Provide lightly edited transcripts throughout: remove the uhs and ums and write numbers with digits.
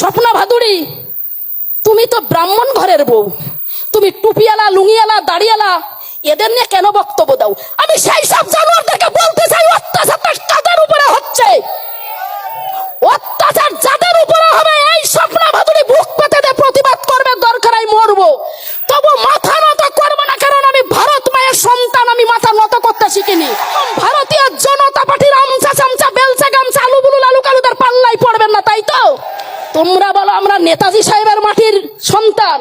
স্বপ্না ভাদুড়ি, তুমি তো ব্রাহ্মণ ঘরের বউ, তুমি টুপিওয়ালা, লুঙ্গিওয়ালা, দাড়িওয়ালা, এদের নিয়ে কেন বক্তব্য দাও? আমি সেই সব জানোয়ারদেরকে বলতে চাই, অত্যাচারটা কাদের উপরে হচ্ছে? অত্যাচার যাদের উপরে হবে, এই স্বপ্না ভাদুড়ি বুক পেতে দিয়ে প্রতিবাদ করবে, দরকার হয় মরবো, তবু মাথা নত করবো না। কারণ আমি ভারত মায়ের সন্তান, আমি মাথা নত করতে শিখিনি। ভারতীয় জনতা পার্টির আমচা চামচা, বেলচা গামচা, আলু বুলু লালু কালু তার পাল্লাই পড়বেন না, তাই তো? তোমরা বলো আমরা নেতাজি সাহেবের মাটির সন্তান,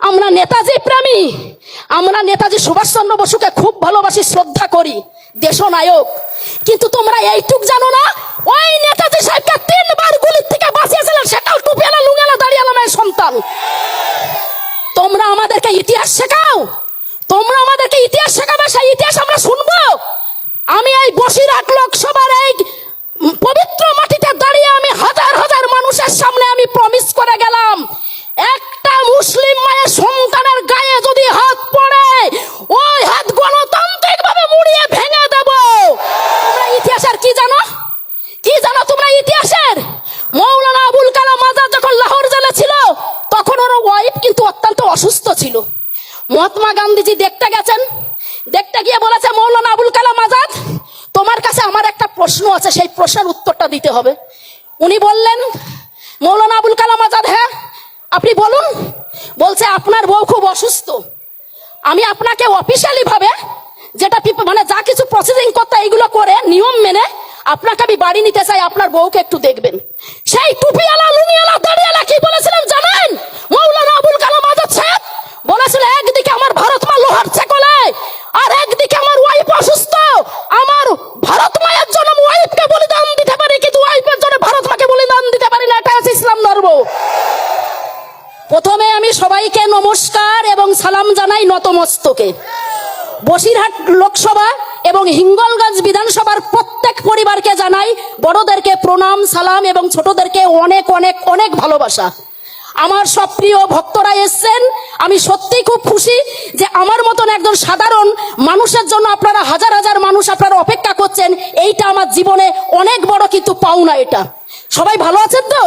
আমরা নেতাজি প্রেমী, আমরা নেতাজি সুভাষচন্দ্র বসুকে খুব ভালোবাসি, শ্রদ্ধা করি, দেশনায়ক। কিন্তু তোমরা এইটুক জানো না, ওই নেতাজি সাহেবকে 3 বার গুলির থেকে বাঁচিয়েছিলেন, সেটাও টুপিওয়ালা, লুঙ্গিওয়ালা, দাড়িওয়ালা মেয়ের সন্তান। তোমরা আমাদেরকে ইতিহাস শেখাও, তোমরা আমাদেরকে ইতিহাস শেখাবে, সেই ইতিহাস আমরা শুনবো? আমি এই বসিরহাট লোকসভার এই পবিত্র মাটিতে দাঁড়িয়ে আমি হাজার হাজার মানুষের সামনে আমি প্রমিস করে গেলাম, একটা মুসলিম মায়ের সন্তানের গায়ে যদি হাত পড়ে, ওই হাত গণতান্ত্রিক ভাবে মুড়িয়ে ভেঙে দেব। তোমরা ইতিহাসের কি জানো? কি জানো তোমরা ইতিহাসের? মৌলানা আবুল কালাম আজাদ যখন লাহোর জেলে ছিল, তখন ওর ওয়াইফ কিন্তু অত্যন্ত অসুস্থ ছিল। মহাত্মা গান্ধীজি দেখতে গেছেন, দেখতে গিয়ে বলেছে, মৌলানা আবুল কালাম আজাদ, তোমার কাছে আমার একটা প্রশ্ন আছে, সেই প্রশ্নের উত্তরটা দিতে হবে। উনি বললেন, মৌলানা আবুল কালাম আজাদ, হ্যাঁ আপনি বলুন। বলছে, আপনার বউ খুব অসুস্থ, আমি আপনাকে অফিসিয়ালি ভাবে যেটা মানে যা কিছু প্রসিডিং করতে এইগুলো করে নিয়ম মেনে আপনাকে আমি বাড়ি নিতে চাই, আপনার বউকে একটু দেখবেন। সেই টুপিওয়ালা, লুঙ্গিওয়ালা, দাড়িওয়ালা কি বলেছিলেন জানেন? মৌলানা আবুল কালাম আজাদ সাহেব বলেছিল, একদিকে আমার ভারত মা লোহার চেকলে, আর একদিকে আমার ওয়াইফ অসুস্থ, আমার ভারত মায়ের জন্য ওয়াইফকে বলিদান দিতে পারি, কিন্তু ওয়াইফের জন্য ভারত মাকে বলিদান দিতে পারি না, এটা হচ্ছে ইসলাম ধর্ম। প্রথমে আমি সবাইকে নমস্কার এবং সালাম জানাই নতমস্তকে। বসিরহাট লোকসভা এবং হিঙ্গলগঞ্জ বিধানসভার প্রত্যেক পরিবারকে জানাই বড়দেরকে প্রণাম, সালাম এবং ছোটদেরকে অনেক অনেক অনেক ভালোবাসা। আমার সব প্রিয় ভক্তরা এসছেন, আমি সত্যিই খুব খুশি যে আমার মতন একজন সাধারণ মানুষের জন্য আপনারা হাজার হাজার মানুষ আপনারা অপেক্ষা করছেন, এইটা আমার জীবনে অনেক বড় কিন্তু পাওনা। এটা সবাই ভালো আছেন তো?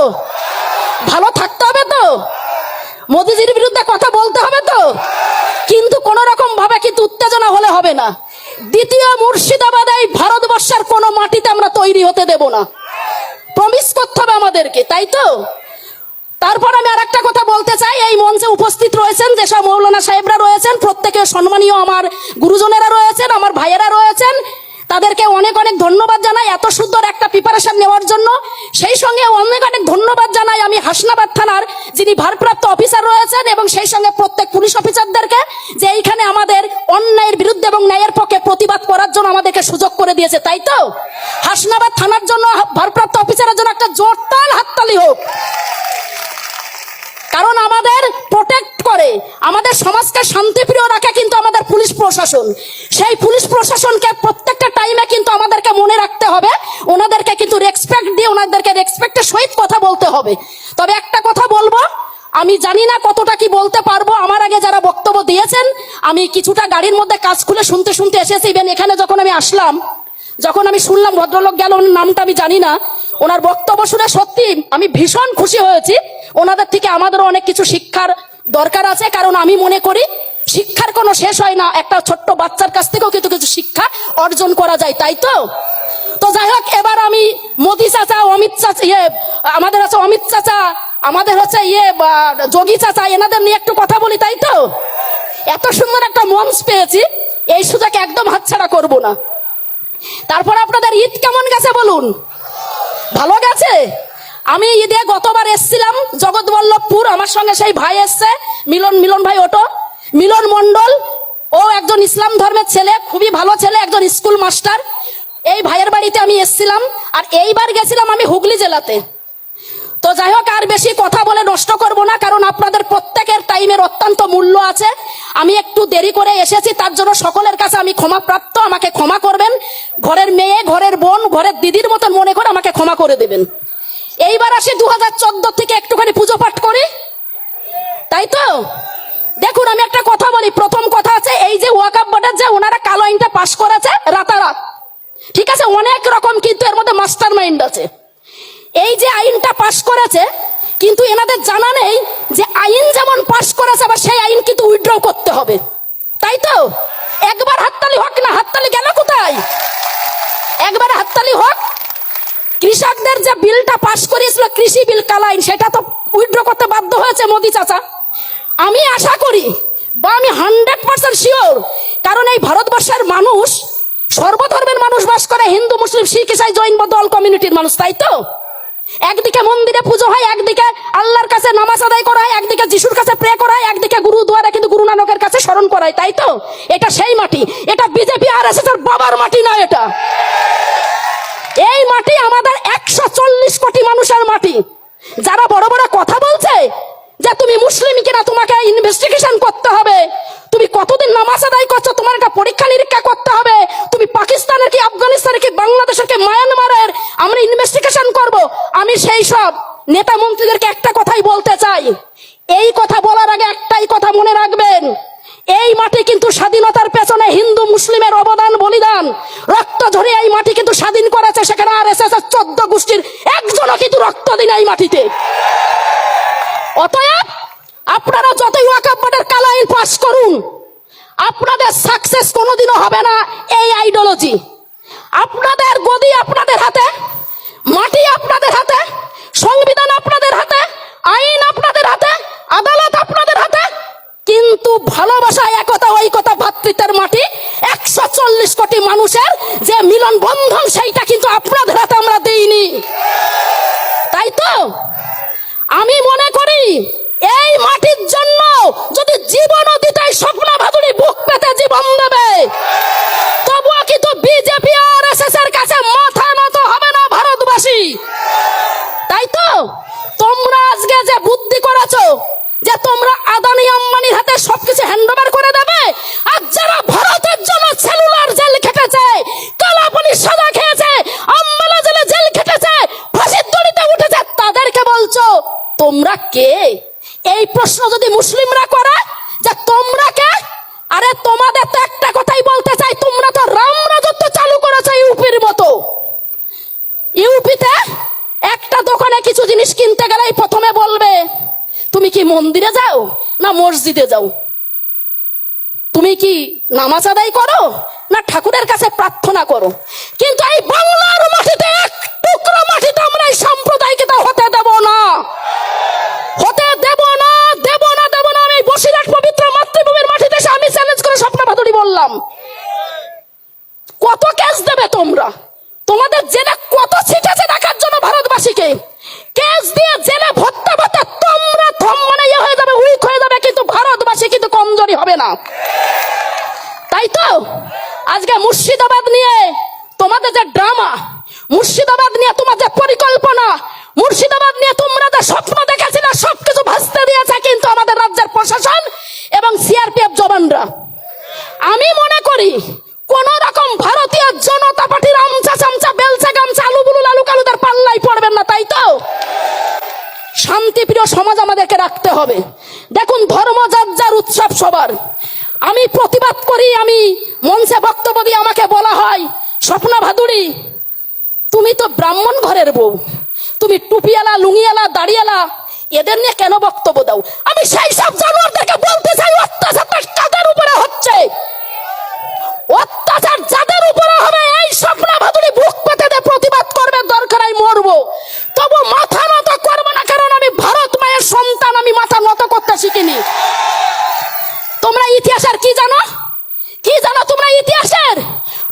ভালো থাকতে হবে তো? মোদিজির বিরুদ্ধে কথা বলতে হবে তো? কিন্তু কোন রকম ভাবে কিন্তু উত্তেজনা হলে হবে না। দ্বিতীয় মুর্শিদাবাদ এই ভারতবর্ষের কোন মাটিতে আমরা তৈরি হতে দেব না, প্রমিস করতে হবে আমাদেরকে, তাই তো? তারপর আমি আর একটা কথা বলতে চাই, এই মঞ্চে উপস্থিত রয়েছেন যেসব মৌলানা সাহেবরা রয়েছেন, প্রত্যেকে সম্মানীয় আমার গুরুজনেরা রয়েছেন, আমার ভাইয়েরা রয়েছেন, তাদেরকে অনেক অনেক ধন্যবাদ জানাই এত সুন্দর একটা প্রিপারেশন নেওয়ার জন্য। সেই সঙ্গে অনেক অনেক ধন্যবাদ জানাই আমি হাসনাবাদ থানার যিনি ভারপ্রাপ্ত অফিসার রয়েছেন এবং সেই সঙ্গে প্রত্যেক পুলিশ অফিসারদেরকে, যে এইখানে আমাদের অন্যায়ের বিরুদ্ধে এবং ন্যায়ের পক্ষে প্রতিবাদ করার জন্য আমাদেরকে সুযোগ করে দিয়েছে, তাই তো? হাসনাবাদ থানার জন্য, ভারপ্রাপ্ত অফিসারের জন্য একটা জোরদার হাততালি হোক। কারণ আমাদের প্রোটেক্ট করে, আমাদের সমাজকে শান্তিপ্রিয় রাখে কিন্তু আমাদের পুলিশ প্রশাসন। সেই পুলিশ প্রশাসনকে প্রত্যেকটা টাইমে কিন্তু আমাদেরকে মনে রাখতে হবে, ওনাদেরকে কিন্তু রেসপেক্ট দিয়ে ওনাদেরকে রেসপেক্টের সহিত কথা বলতে হবে। তবে একটা কথা বলবো, আমি জানি না কতটা কি বলতে পারবো, আমার আগে যারা বক্তব্য দিয়েছেন আমি কিছুটা গাড়ির মধ্যে কাজ খুলে শুনতে শুনতে এসেছি। ইভেন এখানে যখন আমি আসলাম, যখন আমি শুনলাম ভদ্রলোক গেল, ওনার নামটা আমি জানি না, ওনার বক্তব্য শুনে সত্যি আমি ভীষণ খুশি হয়েছি। ওনাদের থেকে আমাদেরও অনেক কিছু শিক্ষার দরকার আছে, কারণ আমি মনে করি শিক্ষার কোনো শেষ হয় না, একটা ছোট্ট বাচ্চার কাছ থেকেও কিন্তু কিছু শিক্ষা অর্জন করা যায়, তাই তো? তো যাই হোক, এবার আমি মোদি চাচা, অমিত চাচা, আমাদের আছে অমিত চাচা, আমাদের হচ্ছে যোগী চাচা, এনাদের নিয়ে একটু কথা বলি, তাই তো? এত সুন্দর একটা মঞ্চ পেয়েছি, এই সুযোগ একদম হাতছাড়া করব না। তারপর আপনাদের ঈদ কেমন গেছে বলুন? ভালো গেছে? আমি ঈদে গতবার এসছিলাম জগৎবল্লভপুর, আমার সঙ্গে সেই ভাই এসছে, মিলন ভাই, ওটো মিলন মন্ডল, ও একজন ইসলাম ধর্মের ছেলে, খুবই ভালো ছেলে, একজন স্কুল মাস্টার। এই ভাইয়ের বাড়িতে আমি এসছিলাম, আর এইবার গেছিলাম আমি হুগলি জেলাতে। তো যাই হোক, আর বেশি কথা বলে নষ্ট করব না, কারণ আপনাদের প্রত্যেকের টাইমের অত্যন্ত মূল্য আছে। আমি একটু দেরি করে এসেছি, তার জন্য সকলের কাছে আমি ক্ষমা প্রাপ্ত, আমাকে ক্ষমা করবেন। ঘরের মেয়ে, ঘরের বোন, ঘরের দিদির মতন মনে করে আমাকে ক্ষমা করে দেবেন। এইবার আসি 2014 থেকে একটুখানি পুজো পাঠ করি, তাই তো? দেখুন, আমি একটা কথা বলি, প্রথম কথা আছে, এই যে ওয়াকফ বোর্ডের যে ওনারা কালো আইনটা পাশ করেছে রাতারাত, ঠিক আছে, অনেক রকম কিন্তু এর মধ্যে মাস্টার মাইন্ড আছে। এই যে আইনটা পাশ করেছে, কিন্তু এনাদের জানা নেই যে আইন যেমন পাশ করেছে আবার সেই আইন কিন্তু উইথড্র করতে হবে, তাই তো? একবার হাততালি হোক না, হাততালি গেল কোথায়? একবার হাততালি হোক। কৃষকদের যে বিলটা পাশ করিয়েছিল কৃষি বিল কালা আইন, সেটা তো উইথড্র করতে বাধ্য হয়েছে মোদি চাচা। আমি আশা করি বা আমি 100% শিওর, কারণ এই ভারতবর্ষের মানুষ সর্বধর্মের মানুষ বাস করে, হিন্দু মুসলিম শিখ ইসাই জৈন বৌদ্ধ অল কমিউনিটির মানুষ, তাই তো? একদিকে মন্দিরে পুজো হয়, একদিকে আল্লাহর কাছে নামাজ আদায় করা হয়, একদিকে যিশুর কাছে প্রে করা হয়, একদিকে গুরুদুয়ারে কিন্তু গুরু নানকের কাছে স্মরণ করা হয়, তাই তো? এটা সেই মাটি, এটা বিজেপি আর এস এর বাবার মাটি নয়। এটা এই মাটি আমাদের 140 কোটি মানুষের মাটি। যারা বড় বড় কথা বলছে যে তুমি মুসলিম কিনা তোমাকে ইনভেস্টিগেশন করতে হবে, তুমি কতদিন নামাজ আদায় করছো তোমার একটা পরীক্ষা নিরীক্ষা করতে হবে, তুমি পাকিস্তানের কি আফগানিস্তানের কি বাংলাদেশের কি মায়ানমারের আমরা ইনভেস্টিগেশন করব, আমি সেই সব নেতা মন্ত্রীদেরকে একটা কথাই বলতে চাই। এই কথা বলার আগে একটাই কথা মনে রাখবেন, এই মাটি কিন্তু স্বাধীনতার পেছনে হিন্দু মুসলিমের অবদান বলিদান, রক্ত ঝরিয়ে এই মাটি কিন্তু স্বাধীন করেছে। সেখানে আর এস এস 14 গোষ্ঠীর একজনও কিন্তু রক্ত দিন এই মাটিতে। অতএব আপনারা যতই ওয়াকফ বোর্ডের কালা আইন পাস করুন, আপনাদের সাকসেস কোনোদিনও হবে না এই আইডিওলজি। আপনাদের গদি আপনাদের হাতে, মাটি আপনাদের হাতে, সংবিধান আপনাদের হাতে, আইন আপনাদের হাতে, আদালত আপনাদের হাতে, কিন্তু ভালোবাসা, একতা, ঐকতা, ভ্রাতৃত্বের মাটি 140 কোটি মানুষের যে মিলন বন্ধন, সেইটা কিন্তু আপনাদের হাতে আমরা দেইনি, তাই তো? আমি মনে করি এই মাটির জন্য যদি জীবনও দিতে স্বপ্না ভাদুড়ী বুক পেতে জীবন দেবে, তবুও কিন্তু বিজেপি আর এস এস এর কাছে মাথা নত হবে না ভারতবাসী, তাই তো? তোমরা আজকে যে বুদ্ধি করেছো যে তোমরা আদানি আম্বানির হাতে সবকিছু হ্যান্ডওভার করে দেবে, আর যারা ভারতের জন্য সেলুলার জেল খেটেছে, কালাপানির সাজা খেয়েছে, আম্বালা জেলে জেল খেটেছে, ফাঁসির দড়িতে উঠেছে, তাদেরকে বলছো তোমরা কে? এই প্রশ্ন যদি মুসলিমরা করে যে তোমরা কে, আরে তোমাদের তো একটা কথাই বলতে চাই, তোমরা তো রাম রাজত্ব চালু করেছো ইউপির মতো। ইউপিতে একটা দোকানে কিছু জিনিস কিনতে গেলেই প্রথমে বলবে তুমি কি মন্দিরে যাও না মসজিদে যাও, তুমি কি নামাজ আদায় করো না ঠাকুরের কাছে প্রার্থনা করো। কিন্তু এই বাংলার মাটিতে এক টুকরো মাটিতে আমরা এই সাম্প্রদায়িকতা হতে দেব না, হতে দেব না, দেব না, দেব না। আমি বসিরহাট পবিত্র মাতৃভূমির মাটিতে আমি চ্যালেঞ্জ করে স্বপ্না ভাদুড়ী বললাম, কত কেস দেবে তোমরা? তোমাদের জেলে কত সিট আছে দেখার জন্য ভারতবাসীকে? কেস দিয়ে জেলে ভর্তা ভর্তা তোমরা থম মানে ইয়ে হয়ে যাবে, উইক হয়ে যাবে, কিন্তু ভারতবাসী কিন্তু কমজোরি হবে না, তাই তো? আজকে মুর্শিদাবাদ নিয়ে তোমাদের যে ড্রামা, মুর্শিদাবাদ নিয়ে তোমাদের পরিকল্পনা, মুর্শিদাবাদ নিয়ে তোমরা যে স্বপ্ন দেখেছিলে সবকিছু ভাসতে দিয়েছে কিন্তু আমাদের রাজ্যের প্রশাসন এবং সিআরপিএফ জওয়ানরা। আমি মনে করি কোন রকম ভারতীয় জনতা পার্টির আমচা চামচা বেলচা গামচা আলু বুলু লালু কালুদের পাল্লাই পড়বেন না, তাই তো? শান্তিপ্রিয় সমাজ আমাদেরকে রাখতে হবে। দেখুন, ধর্ম যার যার, উৎসব সবার। আমি প্রতিবাদ করি, আমি মঞ্চে বক্তব্য দিয়ে আমাকে বলা হয় স্বপ্না ভাদুড়ী তুমি তো ব্রাহ্মণ ঘরের বউ, তুমি টুপিওয়ালা লুঙ্গিওয়ালা দাড়িওয়ালা এদের নিয়ে কেন বক্তব্য দাও? আমি সেই সব জানোয়ারদেরকে বলতে চাই অত্যাচার কাদের উপরে হচ্ছে, অত্যাচার যাদের উপরে হবে এই স্বপ্না ভাদুড়ী বুক পেতে দিয়ে প্রতিবাদ করবে, দরকার হয় মরবো, তবু মাথা নত করবো না, কারণ আমি ভারত মায়ের সন্তান, আমি মাথা নত করতে শিখিনি। তোমরা ইতিহাসের কি জানো? কি জানো তোমরা ইতিহাসের?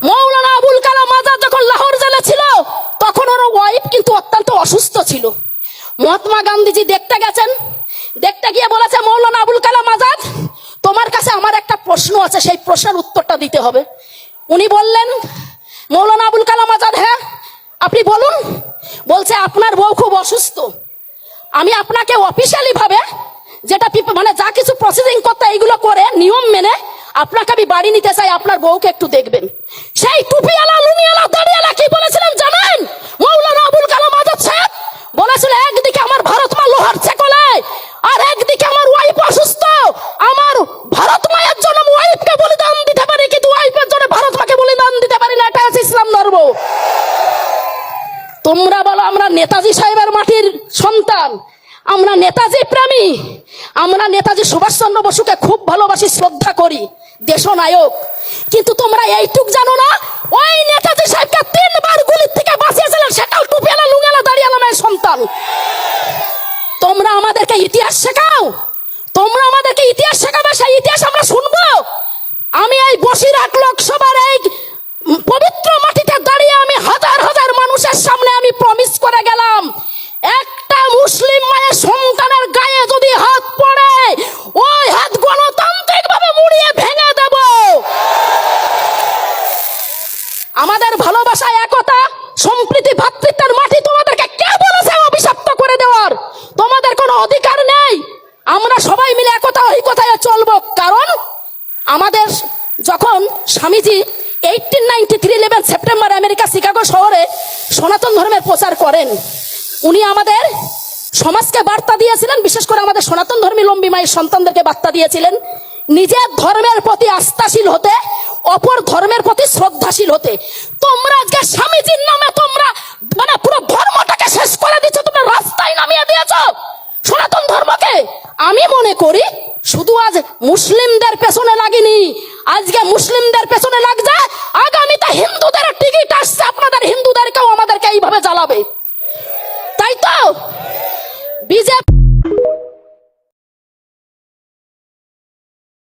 মৌলানা আবুল কালাম আজাদ যখন লাহোর জেলে ছিল তখন ওর ওয়াইফ কিন্তু অত্যন্ত অসুস্থ ছিল। মহাত্মা গান্ধীজি দেখতে গেছেন, দেখতে গিয়ে বলেছে মৌলানা আবুল কালাম আজাদ তোমার কাছে আমার একটা প্রশ্ন আছে, সেই প্রশ্নের উত্তরটা দিতে হবে। উনি বললেন মৌলানা আবুল কালাম আজাদ, হ্যাঁ আপনি বলুন। বলছে আপনার বউ খুব অসুস্থ, আমি আপনাকে অফিসিয়ালি ভাবে যেটা মানে যা কিছু প্রসেসিং করতে এইগুলো করে নিয়ম মেনে আপনাকে আমি বাড়ি নিতে চাই, আপনার বউকে একটু দেখবেন। সেই টুপিওয়ালা লুঙ্গিওয়ালা দাড়িওয়ালা কি বলেছিলেন জানেন? মৌলানা আবুল কালাম আজাদ সাহেব বলেছিল একদিকে আমার ভারত মা লোহার ছেকলে আর একদিকে আমার ওয়াইফ অসুস্থ, আমার ভারত মায়ের জন্য ওয়াইফকে বলিদান দিতে পারি কিন্তু ওয়াইফের জন্য ভারত মাকে বলিদান দিতে পারি না, এটা হচ্ছে ইসলাম ধর্ম। তোমরা বলো আমরা নেতাজি সাহেবের মাটির সন্তান, আমরা নেতাজি প্রেমী, আমরা নেতাজি সুভাষচন্দ্র বসুকে খুব ভালোবাসি, শ্রদ্ধা করি, দেশনায়ক। কিন্তু তোমরা এইটুক জানো না, ওই নেতাজি সাহেবকে 3 বার গুলির থেকে বাঁচিয়েছিলেন সেটাও টুপিয়ালা লুঙ্গালা দাঁড়িয়ালা মেয়ের সন্তান। তোমরা আমাদেরকে ইতিহাস শেখাও, তোমরা আমাদেরকে ইতিহাস শেখাবে, সেই ইতিহাস আমরা শুনবো? আমি এই বসিরহাট লোকসভার এই পবিত্র মাটিতে দাঁড়িয়ে আমি হাজার হাজার মানুষের সামনে আমি প্রমিস করে গেলাম, একটা মুসলিম মায়ের সন্তানের গায়ে যদি হাত পড়ে ওই হাত গণতান্ত্রিক ভাবে মুড়িয়ে ভেঙে দেব। আমাদের ভালোবাসা, একতা, সম্প্রীতি, ভ্রাতৃত্বের মাটি তোমাদেরকে কে বলেছে অভিশপ্ত করে দেওয়ার? তোমাদের কোনো অধিকার নেই। আমরা সবাই মিলে একতা ঐকতায় চলবো। কারণ আমাদের যখন স্বামীজি 1893 11 সেপ্টেম্বর আমেরিকা শিকাগো শহরে সনাতন ধর্মের প্রচার করেন, উনি আমাদের সমাজকে বার্তা দিয়েছিলেন, বিশেষ করে আমাদের সনাতন ধর্মী লম্বী মায়ের সন্তানদেরকে বার্তা দিয়েছিলেন নিজের ধর্মের প্রতি আস্থাশীল হতে, অপর ধর্মের প্রতি শ্রদ্ধাশীল হতে। তোমরা আজকে স্বামীজির নামে তোমরা মানে পুরো ধর্মটাকে শেষ করে দিচ্ছ, তোমরা রাস্তায় নামিয়ে দিয়েছো সনাতন ধর্মকে। আমি মনে করি শুধু আজ মুসলিমদের পেছনে লাগেনি, আজকে মুসলিমদের পেছনে লাগছে